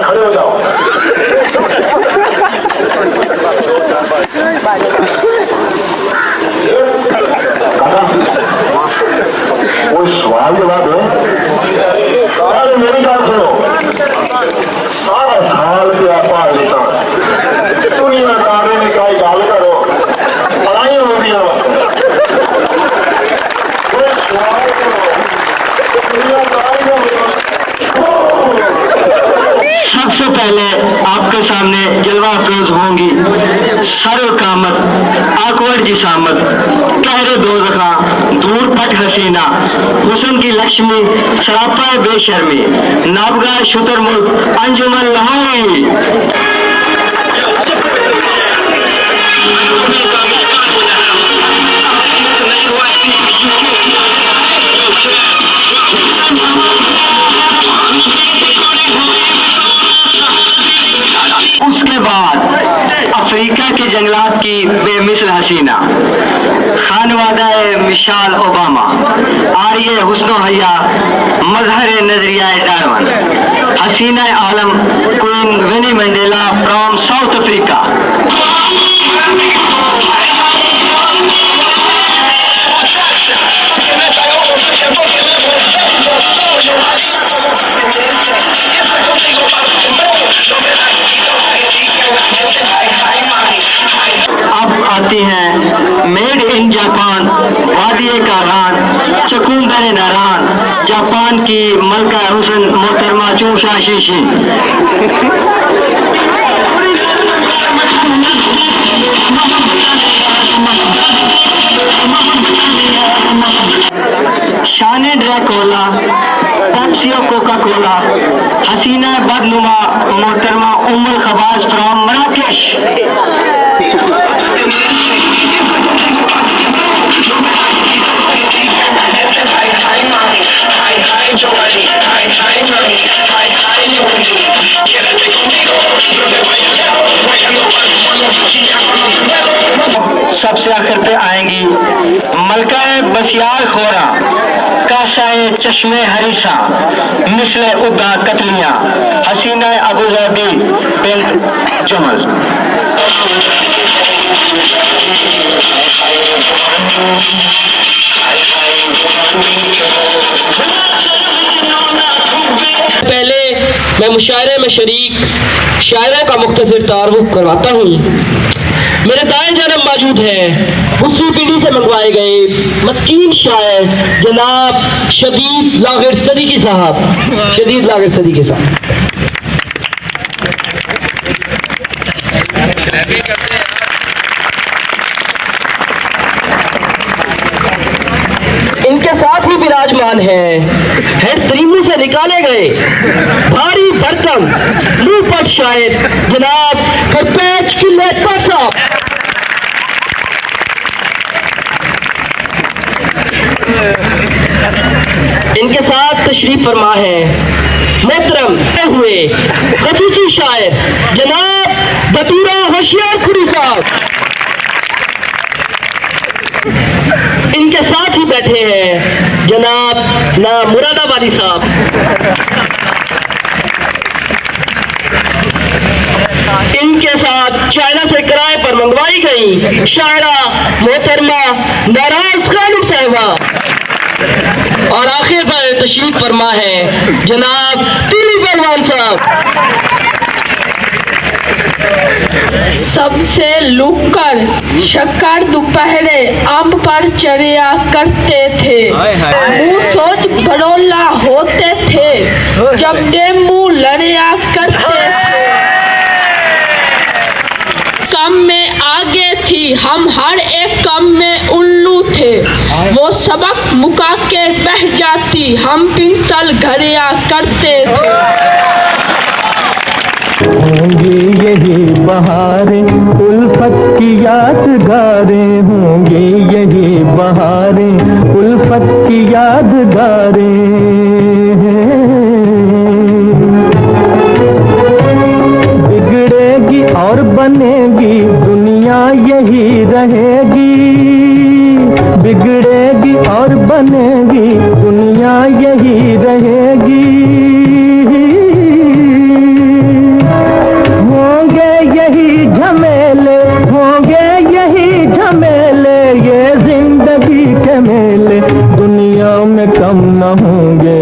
खड़े हो जाओ। कोई सवाल जवाब है? अरे मेरी बात सुनो, सारा साल के आपा लेता दुनिया तारे ने कई गाल करो पढ़ाई हो गया सबसे पहले आपके सामने जलवा अफरोज होंगी सरो कामत आकवर जिसामत कहरे दो जखा दूर पट हसीना हुसन की लक्ष्मी सरापा बेशर्मी नाबगा शुतर मुल्क अंजुमन लाहौरी। उसके बाद अफ्रीका के जंगलात की बेमिसल हसीना खानवादा मिशाल ओबामा आर्य हुस्नो हया मजहर नजरिया डार्वन हसीना आलम queen Winnie Mandela from South Africa. आती हैं मेड इन जापान वादिये कारान चकुंदर नारान जापान की मलका हुसन मोहतरमा चूशा शीशी। शाने ड्रैकोला पेप्सियो कोका कोला हसीना बदनुमा मोहतरमा उम्मुल खबाज फ्रॉम मराकेश। सबसे आखिर पे आएंगी मलका बसियार खोरा काशाए चश्मे हरीसा मिसले उदा कतलियां हसीना अबू ज़ैदी बिन जमल। पहले मैं मुशायरे में शरीक शायरों का मुख्तसर तारुफ करवाता हूँ। मेरे दाएं जानब मौजूद है उसी पीढ़ी से मंगवाए गए मस्कीन शायर जनाब शदीद लागिर सदीकी साहब। शदीद लागिर सदीकी साहब इनके साथ ही विराजमान है तरीमू से निकाले गए भारी भरकम मुंहपट शायर जनाब खरपेच किले साहब। इनके साथ तशरीफ फरमा है मोहतरम हुए खसूसी शायर जनाब बतूरा होशियारपुरी साहब। इनके साथ ही बैठे हैं जनाब ना मुरादाबादी साहब। इनके साथ चाइना से किराए पर मंगवाई गई शायरा मोहतरमा नाराज खानम साहिबा। और आखिर पर तशरीफ फरमा है जनाब तीली पहलवान साहब। सबसे लुककर शक्कर दोपहरे अंब पर चढ़िया करते थे मुंह सोच भड़ोला होते थे जब डेमू लड़िया करते थे। कम में आगे थी हम हर एक कम में उल्लू थे वो सबक मुका के बह जाती हम पिंसल घड़िया करते थे। होंगे यही बहारें उल्फत की यादगारें होंगे यही बहारें उल्फत की यादगारें। बिगड़ेगी और बनेगी दुनिया यही रहेगी बनेगी, दुनिया यही रहेगी। होंगे यही झमेले, होंगे यही झमेले, ये जिंदगी के मेले दुनिया में कम न होंगे।